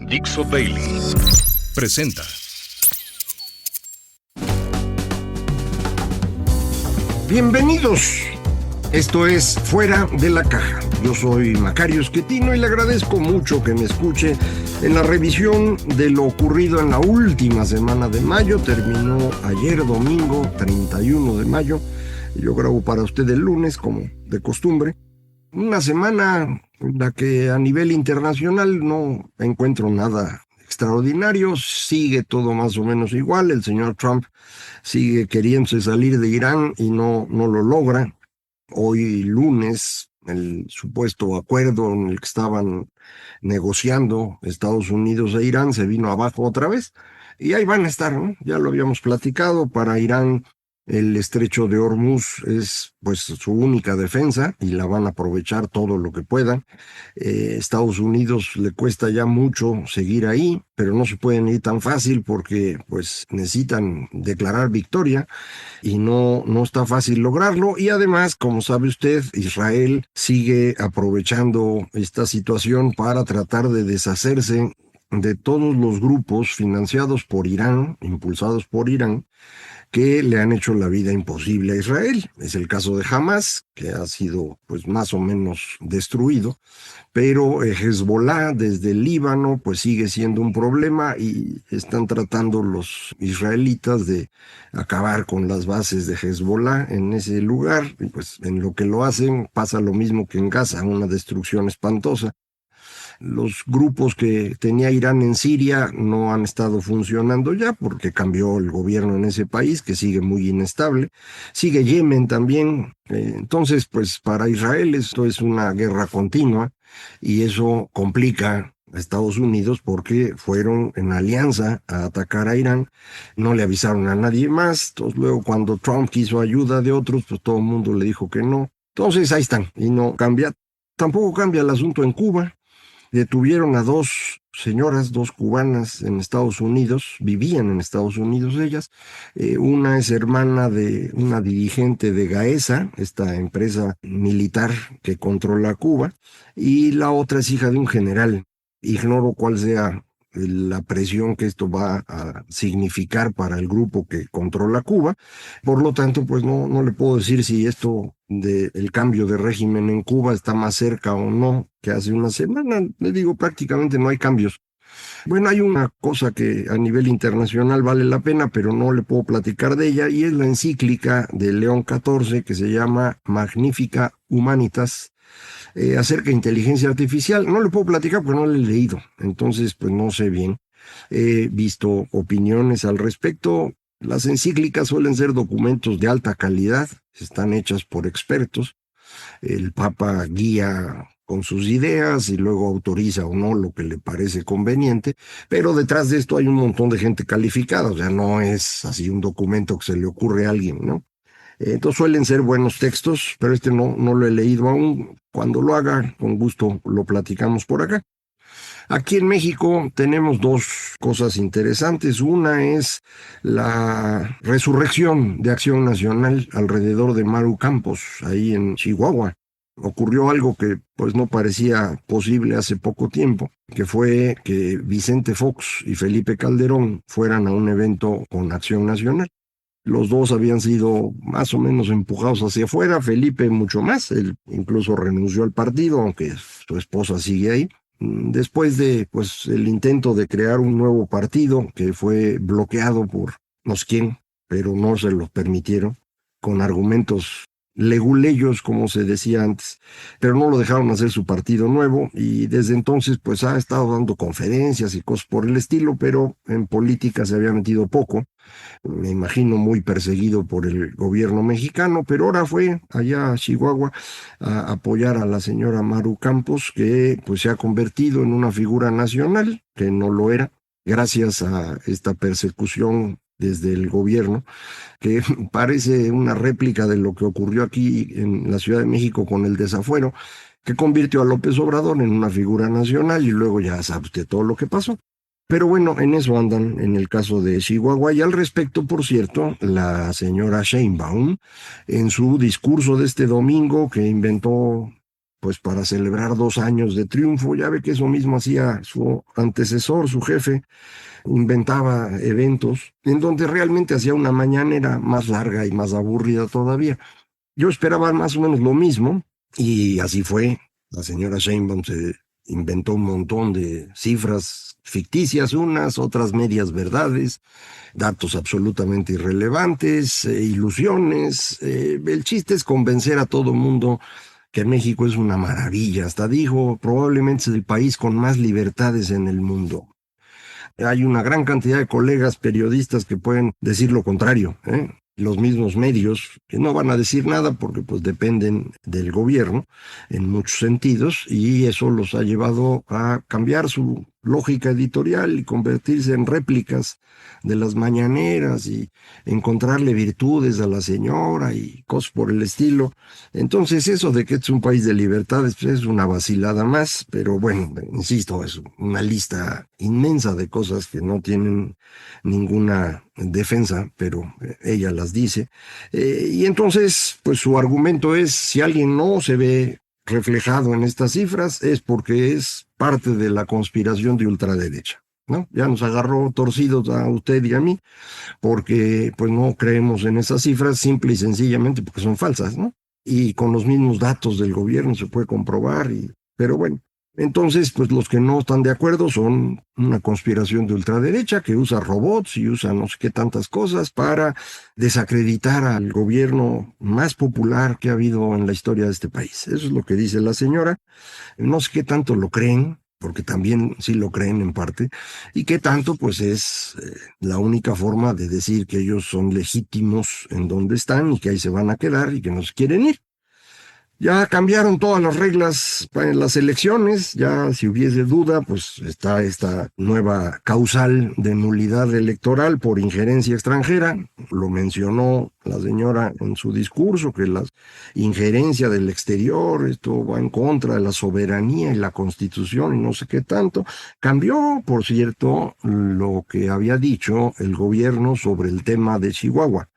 Dixo Daily presenta. Bienvenidos. Esto es Fuera de la Caja. Yo soy Macario Schettino y le agradezco mucho que me escuche en la revisión de lo ocurrido en la última semana de mayo. Terminó ayer domingo 31 de mayo. Yo grabo para usted el lunes, como de costumbre. Una semana en la que a nivel internacional no encuentro nada extraordinario. Sigue todo más o menos igual. El señor Trump sigue queriéndose salir de Irán y no lo logra. Hoy lunes, el supuesto acuerdo en el que estaban negociando Estados Unidos e Irán se vino abajo otra vez. Y ahí van a estar, ¿no? Ya lo habíamos platicado. Para Irán el estrecho de Hormuz es pues su única defensa y la van a aprovechar todo lo que puedan. Estados Unidos le cuesta ya mucho seguir ahí, pero no se pueden ir tan fácil porque pues necesitan declarar victoria y no está fácil lograrlo. Y además, como sabe usted, Israel sigue aprovechando esta situación para tratar de deshacerse de todos los grupos financiados por Irán, impulsados por Irán, que le han hecho la vida imposible a Israel. Es el caso de Hamas, que ha sido pues más o menos destruido, pero Hezbollah desde el Líbano pues sigue siendo un problema y están tratando los israelitas de acabar con las bases de Hezbollah en ese lugar. Y pues en lo que lo hacen pasa lo mismo que en Gaza, una destrucción espantosa. Los grupos que tenía Irán en Siria no han estado funcionando ya porque cambió el gobierno en ese país, que sigue muy inestable. Sigue Yemen también. Entonces, pues para Israel esto es una guerra continua y eso complica a Estados Unidos porque fueron en alianza a atacar a Irán. No le avisaron a nadie más. Entonces, luego cuando Trump quiso ayuda de otros, pues todo el mundo le dijo que no. Entonces ahí están y no cambia. Tampoco cambia el asunto en Cuba. Detuvieron a dos señoras, dos cubanas en Estados Unidos, vivían en Estados Unidos ellas. Una es hermana de una dirigente de Gaesa, esta empresa militar que controla Cuba, y la otra es hija de un general. Ignoro cuál sea la presión que esto va a significar para el grupo que controla Cuba. Por lo tanto, pues no le puedo decir si esto del cambio de régimen en Cuba está más cerca o no que hace una semana. Le digo, prácticamente no hay cambios. Bueno, hay una cosa que a nivel internacional vale la pena, pero no le puedo platicar de ella, y es la encíclica de León XIV que se llama Magnificat Humanitas, acerca de inteligencia artificial. No le puedo platicar porque no la he leído, entonces pues no sé bien. He visto opiniones al respecto. Las encíclicas suelen ser documentos de alta calidad, están hechas por expertos. El Papa guía con sus ideas y luego autoriza o no lo que le parece conveniente, pero detrás de esto hay un montón de gente calificada, o sea, no es así un documento que se le ocurre a alguien, ¿no? Entonces suelen ser buenos textos, pero este no lo he leído aún. Cuando lo haga, con gusto lo platicamos por acá. Aquí en México tenemos dos cosas interesantes. Una es la resurrección de Acción Nacional alrededor de Maru Campos, ahí en Chihuahua. Ocurrió algo que pues no parecía posible hace poco tiempo, que fue que Vicente Fox y Felipe Calderón fueran a un evento con Acción Nacional. Los dos habían sido más o menos empujados hacia afuera, Felipe mucho más, él incluso renunció al partido, aunque su esposa sigue ahí. Después de pues el intento de crear un nuevo partido que fue bloqueado por no sé quién, pero no se lo permitieron, con argumentos leguleyos, como se decía antes, pero no lo dejaron hacer su partido nuevo, y desde entonces pues ha estado dando conferencias y cosas por el estilo, pero en política se había metido poco. Me imagino muy perseguido por el gobierno mexicano, pero ahora fue allá a Chihuahua a apoyar a la señora Maru Campos, que pues se ha convertido en una figura nacional, que no lo era, gracias a esta persecución desde el gobierno, que parece una réplica de lo que ocurrió aquí en la Ciudad de México con el desafuero, que convirtió a López Obrador en una figura nacional y luego ya sabe usted todo lo que pasó. Pero bueno, en eso andan en el caso de Chihuahua. Y al respecto, por cierto, la señora Sheinbaum, en su discurso de este domingo, que inventó pues para celebrar 2 años de triunfo. Ya ve que eso mismo hacía su antecesor, su jefe, inventaba eventos en donde realmente hacía una mañanera más larga y más aburrida todavía. Yo esperaba más o menos lo mismo y así fue. La señora Sheinbaum se inventó un montón de cifras ficticias, unas, otras medias verdades, datos absolutamente irrelevantes, ilusiones. El chiste es convencer a todo mundo que México es una maravilla. Hasta dijo, probablemente es el país con más libertades en el mundo. Hay una gran cantidad de colegas periodistas que pueden decir lo contrario, ¿eh? Los mismos medios que no van a decir nada porque pues dependen del gobierno en muchos sentidos, y eso los ha llevado a cambiar su lógica editorial y convertirse en réplicas de las mañaneras y encontrarle virtudes a la señora y cosas por el estilo. Entonces eso de que es un país de libertades pues es una vacilada más, pero bueno, insisto, es una lista inmensa de cosas que no tienen ninguna defensa, pero ella las dice. Y entonces, pues su argumento es, si alguien no se ve reflejado en estas cifras, es porque es parte de la conspiración de ultraderecha, ¿no? Ya nos agarró torcidos a usted y a mí, porque pues no creemos en esas cifras, simple y sencillamente porque son falsas, ¿no? Y con los mismos datos del gobierno se puede comprobar, pero bueno. Entonces, pues los que no están de acuerdo son una conspiración de ultraderecha que usa robots y usa no sé qué tantas cosas para desacreditar al gobierno más popular que ha habido en la historia de este país. Eso es lo que dice la señora. No sé qué tanto lo creen, porque también sí lo creen en parte, y qué tanto pues es la única forma de decir que ellos son legítimos en donde están y que ahí se van a quedar y que no se quieren ir. Ya cambiaron todas las reglas en las elecciones, ya si hubiese duda, pues está esta nueva causal de nulidad electoral por injerencia extranjera. Lo mencionó la señora en su discurso, que la injerencia del exterior, esto va en contra de la soberanía y la Constitución y no sé qué tanto. Cambió, por cierto, lo que había dicho el gobierno sobre el tema de Chihuahua.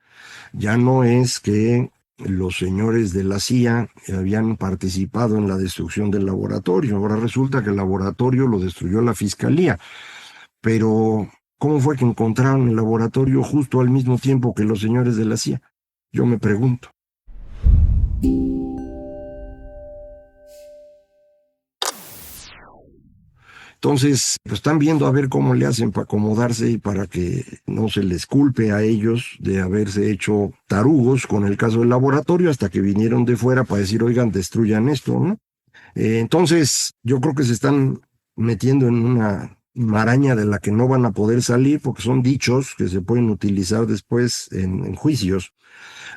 Ya no es que los señores de la CIA habían participado en la destrucción del laboratorio. Ahora resulta que el laboratorio lo destruyó la fiscalía. Pero, ¿cómo fue que encontraron el laboratorio justo al mismo tiempo que los señores de la CIA? Yo me pregunto. Entonces, pues están viendo a ver cómo le hacen para acomodarse y para que no se les culpe a ellos de haberse hecho tarugos con el caso del laboratorio hasta que vinieron de fuera para decir, oigan, destruyan esto, ¿no? Entonces, yo creo que se están metiendo en una maraña de la que no van a poder salir porque son dichos que se pueden utilizar después en juicios.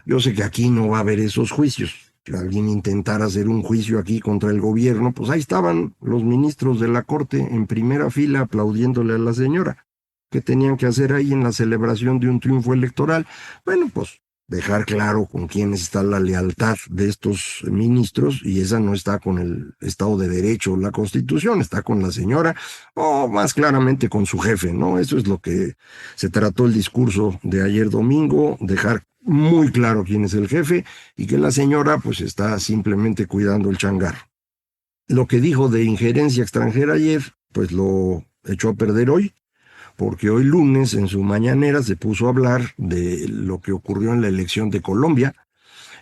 Yo sé que aquí no va a haber esos juicios. Si alguien intentara hacer un juicio aquí contra el gobierno, pues ahí estaban los ministros de la Corte en primera fila aplaudiéndole a la señora. ¿Qué tenían que hacer ahí en la celebración de un triunfo electoral? Bueno, pues dejar claro con quiénes está la lealtad de estos ministros, y esa no está con el Estado de Derecho o la Constitución, está con la señora, o más claramente con su jefe, ¿no? Eso es lo que se trató el discurso de ayer domingo, dejar muy claro quién es el jefe y que la señora pues está simplemente cuidando el changarro. Lo que dijo de injerencia extranjera ayer, pues lo echó a perder hoy, porque hoy lunes en su mañanera se puso a hablar de lo que ocurrió en la elección de Colombia,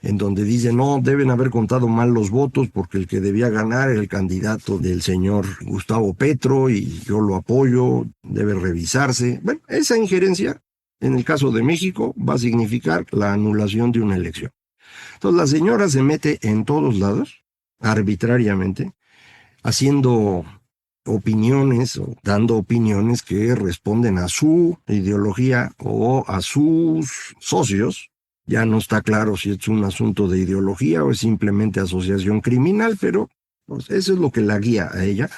en donde dice, no, deben haber contado mal los votos porque el que debía ganar era el candidato del señor Gustavo Petro y yo lo apoyo, debe revisarse. Bueno, esa injerencia, en el caso de México, va a significar la anulación de una elección. Entonces la señora se mete en todos lados, arbitrariamente, haciendo opiniones o dando opiniones que responden a su ideología o a sus socios. Ya no está claro si es un asunto de ideología o es simplemente asociación criminal, pero pues, eso es lo que la guía a ella.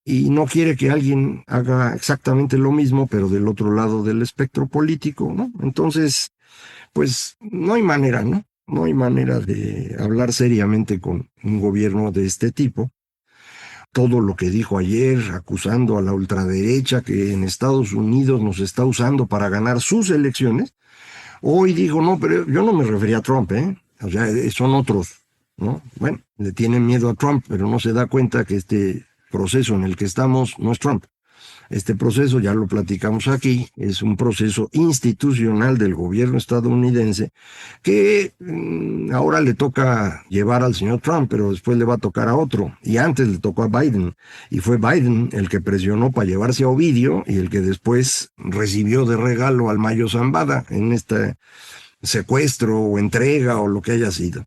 Y no quiere que alguien haga exactamente lo mismo, pero del otro lado del espectro político, ¿no? Entonces, pues no hay manera, ¿no? No hay manera de hablar seriamente con un gobierno de este tipo. Todo lo que dijo ayer, acusando a la ultraderecha que en Estados Unidos nos está usando para ganar sus elecciones, hoy dijo, no, pero yo no me refería a Trump, ¿eh? O sea, son otros. ¿no? Bueno, le tienen miedo a Trump, pero no se da cuenta que este proceso en el que estamos no es Trump. Este proceso, ya lo platicamos aquí, es un proceso institucional del gobierno estadounidense que ahora le toca llevar al señor Trump, pero después le va a tocar a otro. Y antes le tocó a Biden. Y fue Biden el que presionó para llevarse a Ovidio y el que después recibió de regalo al Mayo Zambada en este secuestro o entrega o lo que haya sido.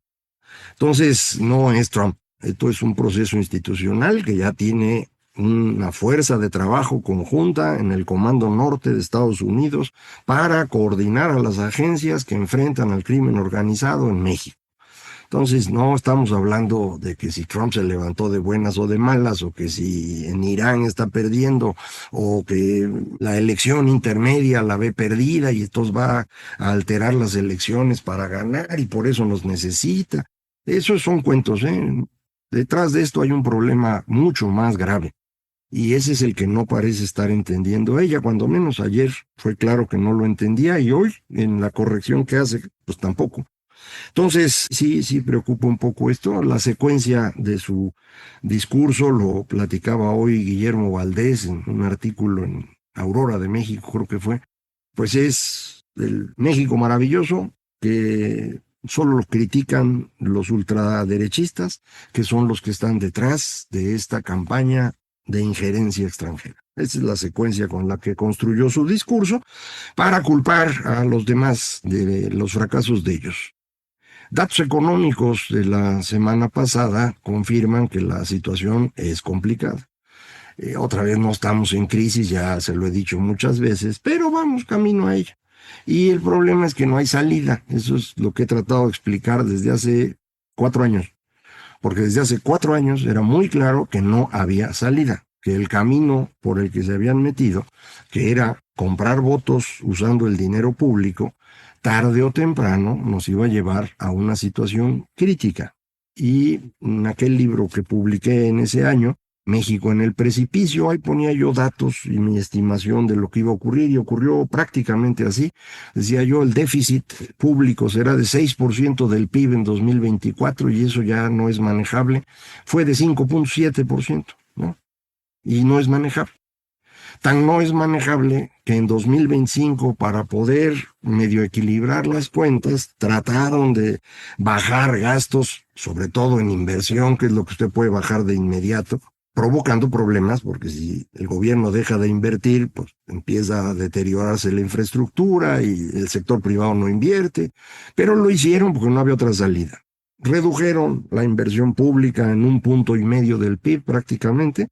Entonces, no es Trump. Esto es un proceso institucional que ya tiene una fuerza de trabajo conjunta en el Comando Norte de Estados Unidos para coordinar a las agencias que enfrentan al crimen organizado en México. Entonces, no estamos hablando de que si Trump se levantó de buenas o de malas, o que si en Irán está perdiendo, o que la elección intermedia la ve perdida y entonces va a alterar las elecciones para ganar y por eso nos necesita. Esos son cuentos, ¿eh? Detrás de esto hay un problema mucho más grave. Y ese es el que no parece estar entendiendo ella, cuando menos ayer fue claro que no lo entendía y hoy en la corrección que hace, pues tampoco. Entonces, sí preocupa un poco esto. La secuencia de su discurso lo platicaba hoy Guillermo Valdés en un artículo en Aurora de México, creo que fue. Pues es el México maravilloso que solo lo critican los ultraderechistas, que son los que están detrás de esta campaña de injerencia extranjera. Esa es la secuencia con la que construyó su discurso para culpar a los demás de los fracasos de ellos. Datos económicos de la semana pasada confirman que la situación es complicada. Otra vez no estamos en crisis, ya se lo he dicho muchas veces, pero vamos camino a ella. Y el problema es que no hay salida. Eso es lo que he tratado de explicar desde hace 4 años. Porque desde hace 4 años era muy claro que no había salida, que el camino por el que se habían metido, que era comprar votos usando el dinero público, tarde o temprano nos iba a llevar a una situación crítica. Y en aquel libro que publiqué en ese año, México en el precipicio, ahí ponía yo datos y mi estimación de lo que iba a ocurrir y ocurrió prácticamente así. Decía yo, el déficit público será de 6% del PIB en 2024 y eso ya no es manejable. Fue de 5.7%, ¿no? Y no es manejable. Tan no es manejable que en 2025, para poder medio equilibrar las cuentas, trataron de bajar gastos, sobre todo en inversión, que es lo que usted puede bajar de inmediato, provocando problemas, porque si el gobierno deja de invertir, pues empieza a deteriorarse la infraestructura y el sector privado no invierte, pero lo hicieron porque no había otra salida. Redujeron la inversión pública en 1,5 puntos del PIB prácticamente,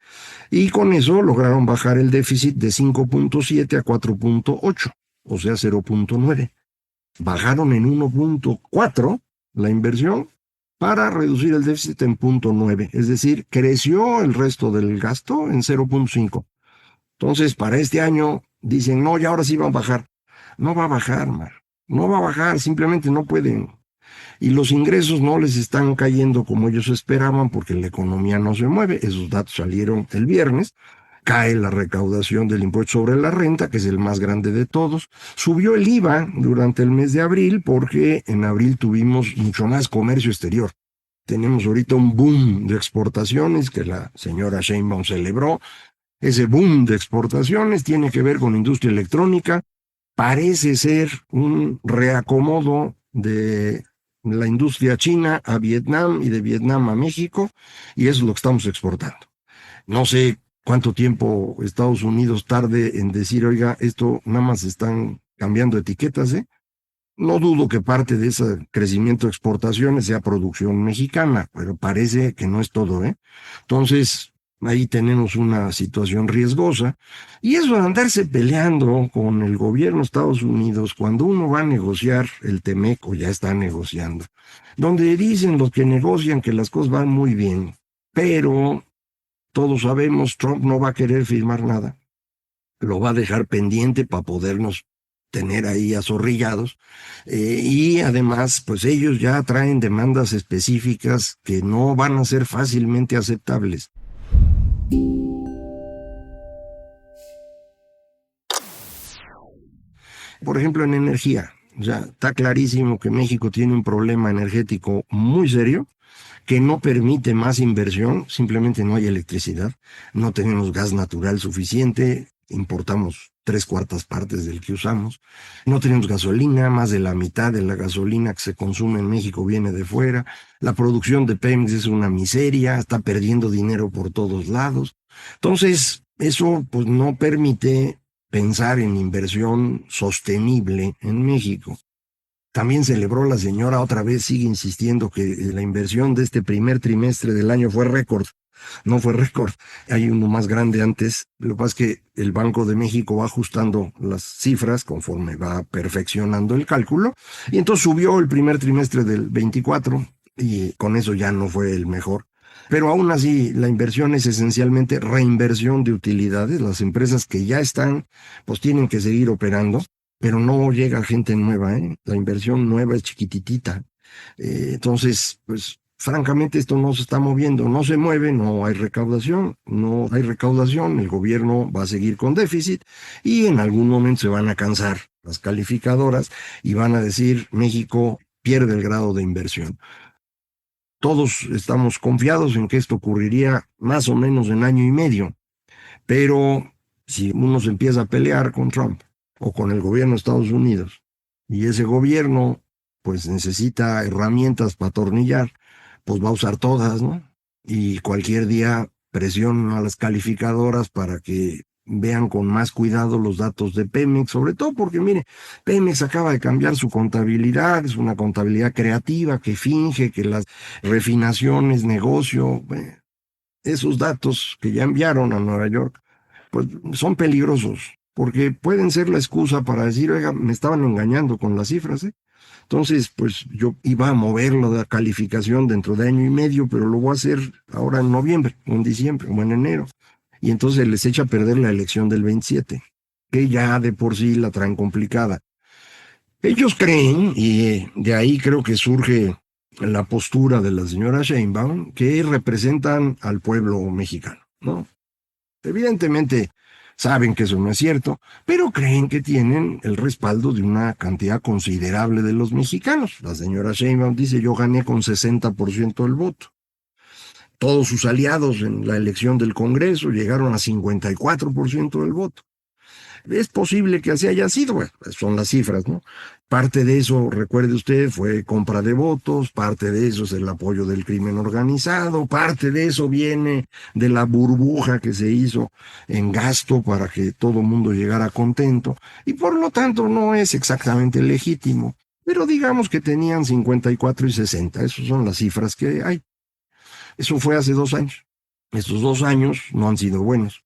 y con eso lograron bajar el déficit de 5.7 a 4.8, o sea 0.9. Bajaron en 1.4 la inversión para reducir el déficit en 0.9, es decir, creció el resto del gasto en 0.5. Entonces, para este año dicen, no, ya ahora sí van a bajar. No va a bajar, Mar. No va a bajar, simplemente no pueden. Y los ingresos no les están cayendo como ellos esperaban porque la economía no se mueve. Esos datos salieron el viernes. Cae la recaudación del impuesto sobre la renta, que es el más grande de todos. Subió el IVA durante el mes de abril porque en abril tuvimos mucho más comercio exterior. Tenemos ahorita un boom de exportaciones que la señora Sheinbaum celebró. Ese boom de exportaciones tiene que ver con industria electrónica. Parece ser un reacomodo de la industria china a Vietnam y de Vietnam a México, y eso es lo que estamos exportando. No sé cuánto tiempo Estados Unidos tarde en decir, oiga, esto nada más están cambiando etiquetas, ¿eh? No dudo que parte de ese crecimiento de exportaciones sea producción mexicana, pero parece que no es todo, ¿eh? Entonces, ahí tenemos una situación riesgosa. Y eso de andarse peleando con el gobierno de Estados Unidos cuando uno va a negociar el TEMEC, o ya está negociando, donde dicen los que negocian que las cosas van muy bien, pero todos sabemos, Trump no va a querer firmar nada. Lo va a dejar pendiente para podernos tener ahí azorrillados. Y además, pues ellos ya traen demandas específicas que no van a ser fácilmente aceptables. Por ejemplo, en energía. O sea, está clarísimo que México tiene un problema energético muy serio que no permite más inversión, simplemente no hay electricidad, no tenemos gas natural suficiente, importamos 3/4 partes del que usamos, no tenemos gasolina, más de la mitad de la gasolina que se consume en México viene de fuera, la producción de Pemex es una miseria, está perdiendo dinero por todos lados. Entonces, eso pues no permite pensar en inversión sostenible en México. También celebró la señora, otra vez sigue insistiendo que la inversión de este primer trimestre del año fue récord. No fue récord, hay uno más grande antes. Lo que pasa es que el Banco de México va ajustando las cifras conforme va perfeccionando el cálculo, y entonces subió el primer trimestre del 24 y con eso ya no fue el mejor. Pero aún así, la inversión es esencialmente reinversión de utilidades. Las empresas que ya están, pues tienen que seguir operando, pero no llega gente nueva, ¿eh? La inversión nueva es chiquititita. Entonces, pues francamente esto no se está moviendo, no se mueve, no hay recaudación, el gobierno va a seguir con déficit y en algún momento se van a cansar las calificadoras y van a decir México pierde el grado de inversión. Todos estamos confiados en que esto ocurriría más o menos en año y medio, pero si uno se empieza a pelear con Trump o con el gobierno de Estados Unidos y ese gobierno pues necesita herramientas para atornillar, pues va a usar todas, ¿no? Y cualquier día presiona a las calificadoras para que vean con más cuidado los datos de Pemex, sobre todo porque, mire, Pemex acaba de cambiar su contabilidad, es una contabilidad creativa que finge que las refinaciones, negocio, esos datos que ya enviaron a Nueva York, pues son peligrosos, porque pueden ser la excusa para decir, oiga, me estaban engañando con las cifras, ¿eh? Entonces, pues yo iba a mover la calificación dentro de año y medio, pero lo voy a hacer ahora en noviembre, o en diciembre, o en enero. Y entonces les echa a perder la elección del 27, que ya de por sí la traen complicada. Ellos creen, y de ahí creo que surge la postura de la señora Sheinbaum, que representan al pueblo mexicano, ¿no? Evidentemente saben que eso no es cierto, pero creen que tienen el respaldo de una cantidad considerable de los mexicanos. La señora Sheinbaum dice, yo gané con 60% del voto. Todos sus aliados en la elección del Congreso llegaron a 54% del voto. Es posible que así haya sido, bueno, son las cifras, ¿no? Parte de eso, recuerde usted, fue compra de votos, parte de eso es el apoyo del crimen organizado, parte de eso viene de la burbuja que se hizo en gasto para que todo el mundo llegara contento, y por lo tanto no es exactamente legítimo, pero digamos que tenían 54 y 60, esas son las cifras que hay. Eso fue hace 2 años. Estos 2 años no han sido buenos.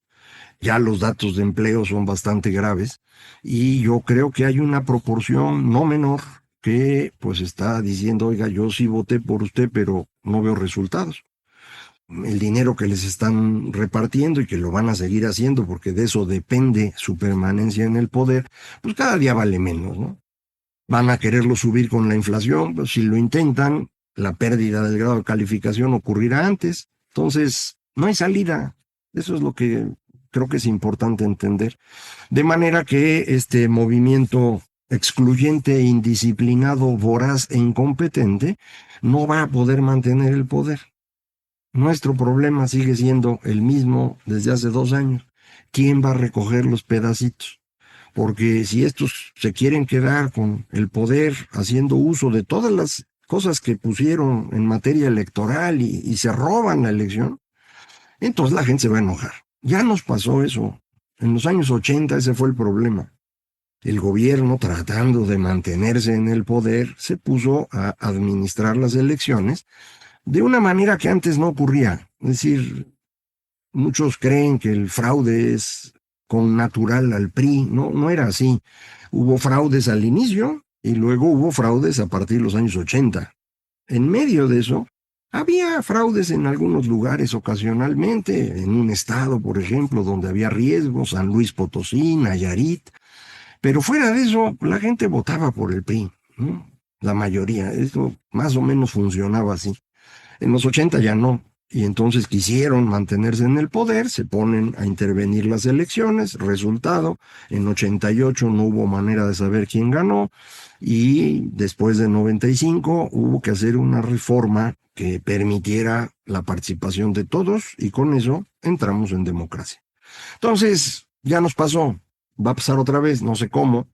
Ya los datos de empleo son bastante graves y yo creo que hay una proporción no menor que pues está diciendo, oiga, yo sí voté por usted, pero no veo resultados. El dinero que les están repartiendo y que lo van a seguir haciendo porque de eso depende su permanencia en el poder, pues cada día vale menos, ¿no? Van a quererlo subir con la inflación, pues si lo intentan, la pérdida del grado de calificación ocurrirá antes. Entonces, no hay salida. Eso es lo que creo que es importante entender. De manera que este movimiento excluyente, indisciplinado, voraz e incompetente no va a poder mantener el poder. Nuestro problema sigue siendo el mismo desde hace 2 años. ¿Quién va a recoger los pedacitos? Porque si estos se quieren quedar con el poder haciendo uso de todas las cosas que pusieron en materia electoral y se roban la elección, entonces la gente se va a enojar. Ya nos pasó eso. En los años 80 ese fue el problema. El gobierno, tratando de mantenerse en el poder, se puso a administrar las elecciones de una manera que antes no ocurría. Es decir, muchos creen que el fraude es con natural al PRI. No, no era así. Hubo fraudes al inicio y luego hubo fraudes a partir de los años 80. En medio de eso, había fraudes en algunos lugares ocasionalmente, en un estado, por ejemplo, donde había riesgos, San Luis Potosí, Nayarit, pero fuera de eso, la gente votaba por el PRI, ¿no? La mayoría, eso más o menos funcionaba así. En los 80 ya no, y entonces quisieron mantenerse en el poder, se ponen a intervenir las elecciones, resultado, en 88 no hubo manera de saber quién ganó, y después de 95 hubo que hacer una reforma que permitiera la participación de todos y con eso entramos en democracia. Entonces, ya nos pasó, va a pasar otra vez, no sé cómo,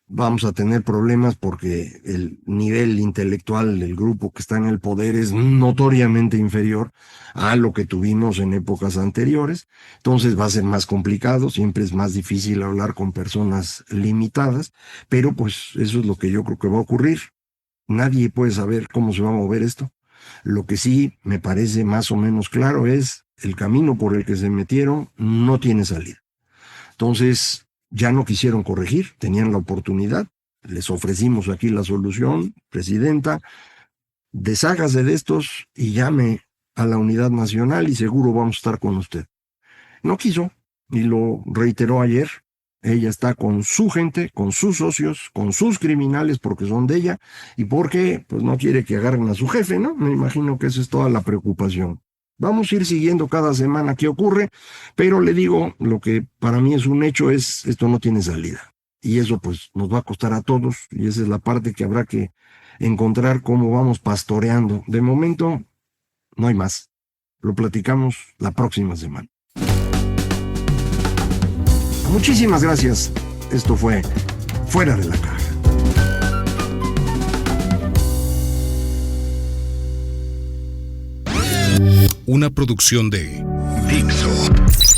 vamos a tener problemas porque el nivel intelectual del grupo que está en el poder es notoriamente inferior a lo que tuvimos en épocas anteriores. Entonces va a ser más complicado, siempre es más difícil hablar con personas limitadas, pero pues eso es lo que yo creo que va a ocurrir. Nadie puede saber cómo se va a mover esto. Lo que sí me parece más o menos claro es el camino por el que se metieron no tiene salida. Entonces, ya no quisieron corregir, tenían la oportunidad, les ofrecimos aquí la solución, presidenta, deshágase de estos y llame a la unidad nacional y seguro vamos a estar con usted. No quiso y lo reiteró ayer. Ella está con su gente, con sus socios, con sus criminales porque son de ella y porque pues no quiere que agarren a su jefe, ¿no? Me imagino que esa es toda la preocupación. Vamos a ir siguiendo cada semana qué ocurre, pero le digo, lo que para mí es un hecho es, esto no tiene salida. Y eso pues nos va a costar a todos, y esa es la parte que habrá que encontrar cómo vamos pastoreando. De momento, no hay más. Lo platicamos la próxima semana. Muchísimas gracias. Esto fue Fuera de la Caja. Una producción de Dixo.